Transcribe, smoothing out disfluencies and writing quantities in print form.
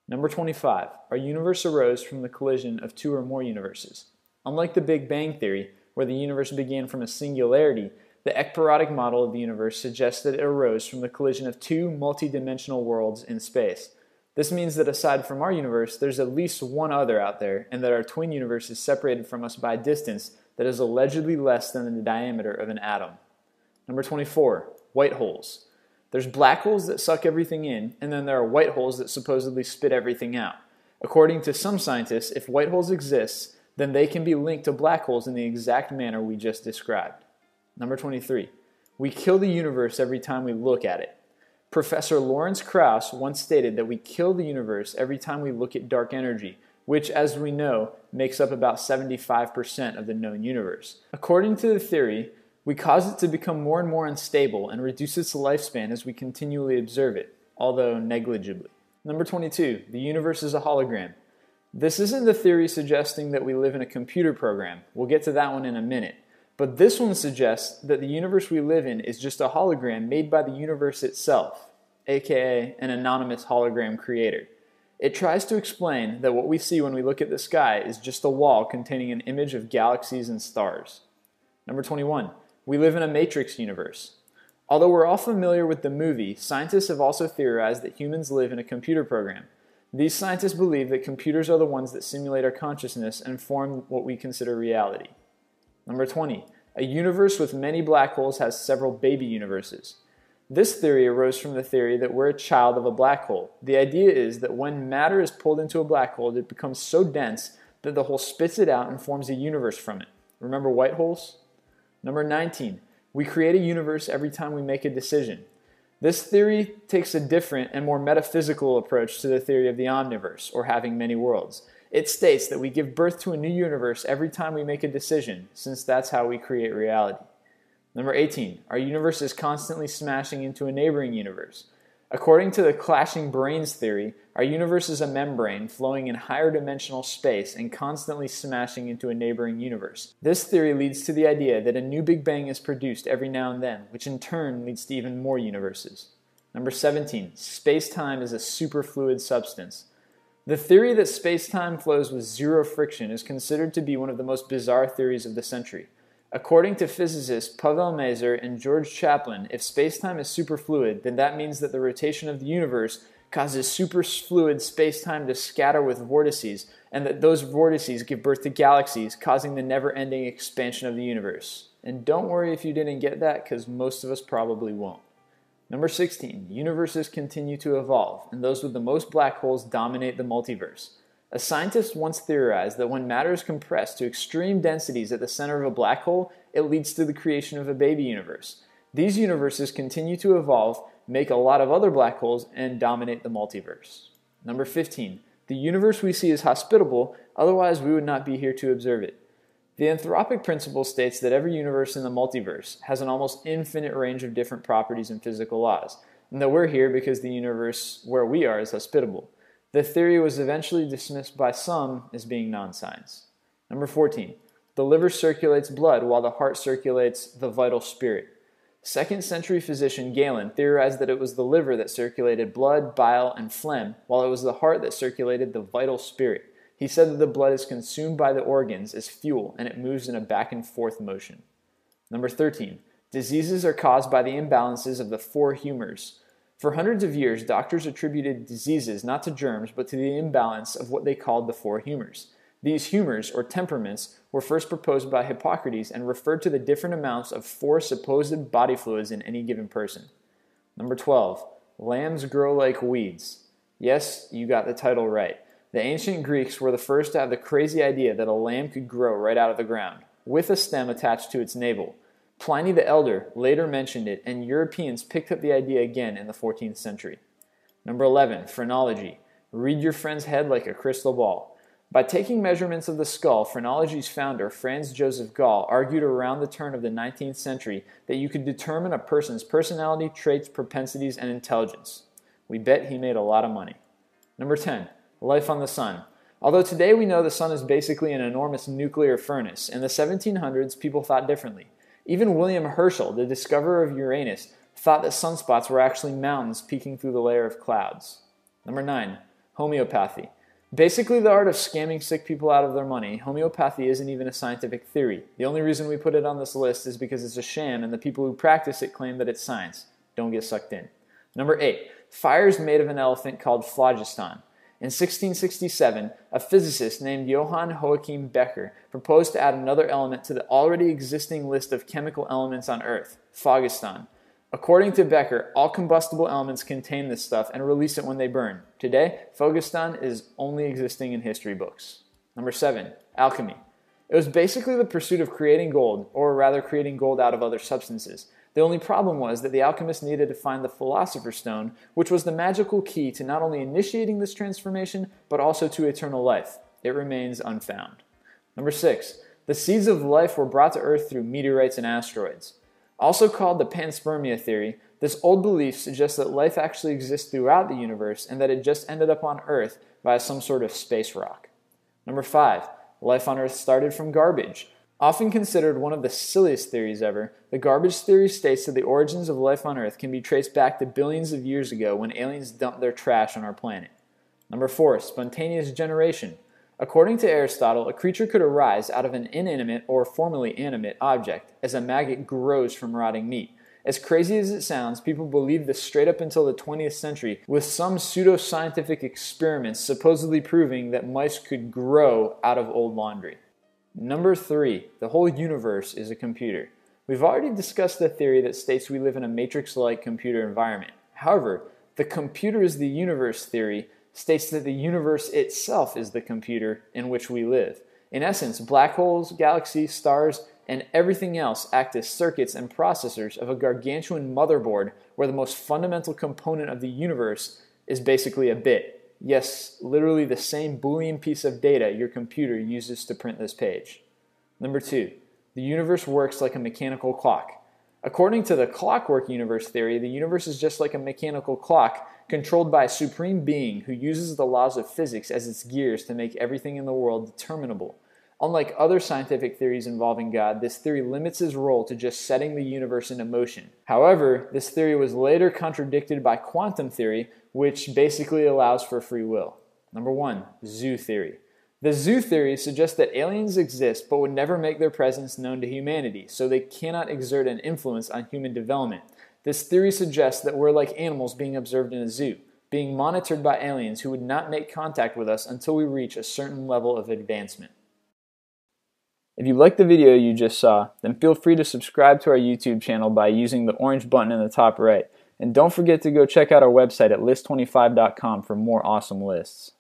Number 25. Our universe arose from the collision of two or more universes. Unlike the Big Bang Theory, where the universe began from a singularity, the ekpyrotic model of the universe suggests that it arose from the collision of two multidimensional worlds in space. This means that aside from our universe, there's at least one other out there, and that our twin universe is separated from us by a distance that is allegedly less than the diameter of an atom. Number 24. White holes. There's black holes that suck everything in, and then there are white holes that supposedly spit everything out. According to some scientists, if white holes exist, then they can be linked to black holes in the exact manner we just described. Number 23. We kill the universe every time we look at it. Professor Lawrence Krauss once stated that we kill the universe every time we look at dark energy, which, as we know, makes up about 75% of the known universe. According to the theory, we cause it to become more and more unstable and reduce its lifespan as we continually observe it, although negligibly. Number 22. The universe is a hologram. This isn't the theory suggesting that we live in a computer program. We'll get to that one in a minute. But this one suggests that the universe we live in is just a hologram made by the universe itself, aka an anonymous hologram creator. It tries to explain that what we see when we look at the sky is just a wall containing an image of galaxies and stars. Number 21. We live in a matrix universe. Although we're all familiar with the movie, scientists have also theorized that humans live in a computer program. These scientists believe that computers are the ones that simulate our consciousness and form what we consider reality. Number 20. A universe with many black holes has several baby universes. This theory arose from the theory that we're a child of a black hole. The idea is that when matter is pulled into a black hole, it becomes so dense that the hole spits it out and forms a universe from it. Remember white holes? Number 19. We create a universe every time we make a decision. This theory takes a different and more metaphysical approach to the theory of the omniverse, or having many worlds. It states that we give birth to a new universe every time we make a decision, since that's how we create reality. Number 18. Our universe is constantly smashing into a neighboring universe. According to the clashing brains theory, our universe is a membrane flowing in higher dimensional space and constantly smashing into a neighboring universe. This theory leads to the idea that a new Big Bang is produced every now and then, which in turn leads to even more universes. Number 17. Space-time is a superfluid substance. The theory that space-time flows with zero friction is considered to be one of the most bizarre theories of the century. According to physicists Pavel Maser and George Chaplin, if space-time is superfluid, then that means that the rotation of the universe causes superfluid space-time to scatter with vortices, and that those vortices give birth to galaxies, causing the never-ending expansion of the universe. And don't worry if you didn't get that, because most of us probably won't. Number 16. Universes continue to evolve, and those with the most black holes dominate the multiverse. A scientist once theorized that when matter is compressed to extreme densities at the center of a black hole, it leads to the creation of a baby universe. These universes continue to evolve, make a lot of other black holes, and dominate the multiverse. Number 15. The universe we see is hospitable, otherwise we would not be here to observe it. The anthropic principle states that every universe in the multiverse has an almost infinite range of different properties and physical laws, and that we're here because the universe where we are is hospitable. The theory was eventually dismissed by some as being non-science. Number 14. The liver circulates blood while the heart circulates the vital spirit. 2nd century physician Galen theorized that it was the liver that circulated blood, bile, and phlegm, while it was the heart that circulated the vital spirit. He said that the blood is consumed by the organs as fuel, and it moves in a back and forth motion. Number 13. Diseases are caused by the imbalances of the four humors. For hundreds of years, doctors attributed diseases not to germs, but to the imbalance of what they called the four humors. These humors, or temperaments, were first proposed by Hippocrates and referred to the different amounts of four supposed body fluids in any given person. Number 12. Lambs grow like weeds. Yes, you got the title right. The ancient Greeks were the first to have the crazy idea that a lamb could grow right out of the ground, with a stem attached to its navel. Pliny the Elder later mentioned it, and Europeans picked up the idea again in the 14th century. Number 11. Phrenology. Read your friend's head like a crystal ball. By taking measurements of the skull, phrenology's founder, Franz Joseph Gall, argued around the turn of the 19th century that you could determine a person's personality, traits, propensities, and intelligence. We bet he made a lot of money. Number 10. Life on the sun. Although today we know the sun is basically an enormous nuclear furnace, in the 1700s people thought differently. Even William Herschel, the discoverer of Uranus, thought that sunspots were actually mountains peeking through the layer of clouds. Number 9. Homeopathy. Basically the art of scamming sick people out of their money. Homeopathy isn't even a scientific theory. The only reason we put it on this list is because it's a sham and the people who practice it claim that it's science. Don't get sucked in. Number 8. Fire is made of an elephant called phlogiston. In 1667, a physicist named Johann Joachim Becher proposed to add another element to the already existing list of chemical elements on Earth, phlogiston. According to Becher, all combustible elements contain this stuff and release it when they burn. Today, phlogiston is only existing in history books. Number 7. Alchemy. It was basically the pursuit of creating gold, or rather creating gold out of other substances. The only problem was that the alchemist needed to find the Philosopher's Stone, which was the magical key to not only initiating this transformation, but also to eternal life. It remains unfound. Number 6. The seeds of life were brought to Earth through meteorites and asteroids. Also called the panspermia theory, this old belief suggests that life actually exists throughout the universe and that it just ended up on Earth via some sort of space rock. Number 5. Life on Earth started from garbage. Often considered one of the silliest theories ever, the garbage theory states that the origins of life on Earth can be traced back to billions of years ago when aliens dumped their trash on our planet. Number 4. Spontaneous generation. According to Aristotle, a creature could arise out of an inanimate or formerly animate object as a maggot grows from rotting meat. As crazy as it sounds, people believed this straight up until the 20th century, with some pseudo-scientific experiments supposedly proving that mice could grow out of old laundry. Number 3. The whole universe is a computer. We've already discussed the theory that states we live in a matrix-like computer environment. However, the computer is the universe theory states that the universe itself is the computer in which we live. In essence, black holes, galaxies, stars, and everything else act as circuits and processors of a gargantuan motherboard where the most fundamental component of the universe is basically a bit. Yes, literally the same Boolean piece of data your computer uses to print this page. Number 2. The universe works like a mechanical clock. According to the clockwork universe theory, the universe is just like a mechanical clock controlled by a supreme being who uses the laws of physics as its gears to make everything in the world determinable. Unlike other scientific theories involving God, this theory limits his role to just setting the universe into motion. However, this theory was later contradicted by quantum theory, which basically allows for free will. Number 1. Zoo theory. The zoo theory suggests that aliens exist but would never make their presence known to humanity, so they cannot exert an influence on human development. This theory suggests that we're like animals being observed in a zoo, being monitored by aliens who would not make contact with us until we reach a certain level of advancement. If you liked the video you just saw, then feel free to subscribe to our YouTube channel by using the orange button in the top right. And don't forget to go check out our website at list25.com for more awesome lists.